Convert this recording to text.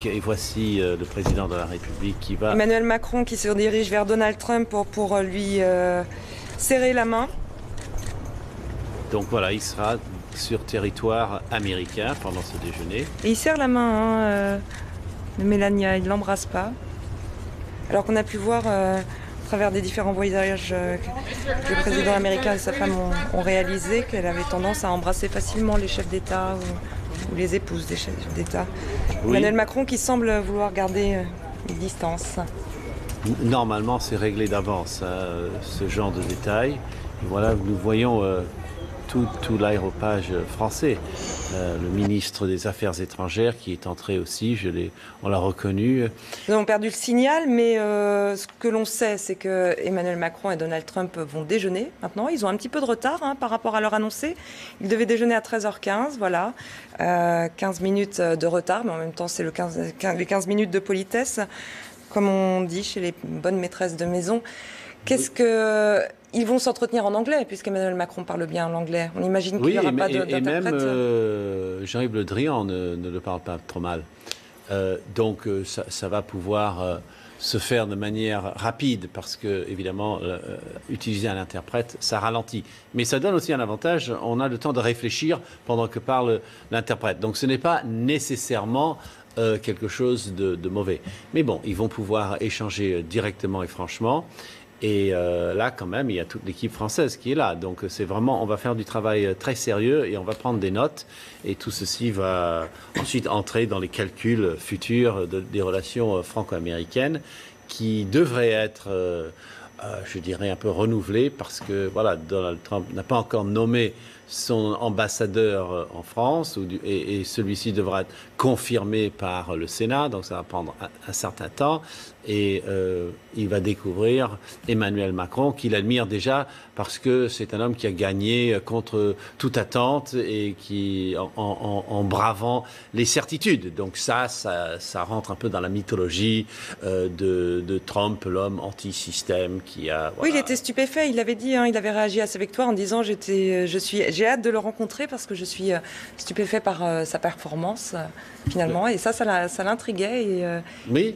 Et voici le président de la République qui va... Emmanuel Macron qui se dirige vers Donald Trump pour lui serrer la main. Donc voilà, il sera sur territoire américain pendant ce déjeuner. Et il serre la main de Melania, il ne l'embrasse pas. Alors qu'on a pu voir à travers des différents voyages que le président américain et sa femme ont réalisé qu'elle avait tendance à embrasser facilement les chefs d'État ou les épouses des chefs d'État. Oui. Emmanuel Macron qui semble vouloir garder une distance. Normalement, c'est réglé d'avance, ce genre de détails. Et voilà, nous voyons tout l'aéropage français. Le ministre des Affaires étrangères qui est entré aussi, on l'a reconnu. Nous avons perdu le signal, mais ce que l'on sait, c'est que Emmanuel Macron et Donald Trump vont déjeuner maintenant. Ils ont un petit peu de retard par rapport à leur annoncé. Ils devaient déjeuner à 13h15, voilà. 15 minutes de retard, mais en même temps, c'est les 15 minutes de politesse, comme on dit chez les bonnes maîtresses de maison. Ils vont s'entretenir en anglais, puisqu'Emmanuel Macron parle bien l'anglais. On imagine qu'il n'y aura pas d'interprète. Et même Jean-Yves Le Drian ne le parle pas trop mal. Donc ça va pouvoir se faire de manière rapide, parce que, évidemment, utiliser un interprète, ça ralentit. Mais ça donne aussi un avantage, on a le temps de réfléchir pendant que parle l'interprète. Donc ce n'est pas nécessairement quelque chose de mauvais. Mais bon, ils vont pouvoir échanger directement et franchement. Et là, quand même, il y a toute l'équipe française qui est là. Donc, c'est vraiment, on va faire du travail très sérieux et on va prendre des notes. Et tout ceci va ensuite entrer dans les calculs futurs des relations franco-américaines qui devraient être, je dirais, un peu renouvelées parce que, voilà, Donald Trump n'a pas encore nommé son ambassadeur en France et celui-ci devra être confirmé par le Sénat, donc ça va prendre un certain temps et il va découvrir Emmanuel Macron qu'il admire déjà parce que c'est un homme qui a gagné contre toute attente et qui en bravant les certitudes. Donc ça rentre un peu dans la mythologie de Trump, l'homme anti-système qui a... Voilà. Oui, il était stupéfait, il l'avait dit, il avait réagi à sa victoire en disant j'ai hâte de le rencontrer parce que je suis stupéfait par sa performance finalement et ça l'intriguait. Oui.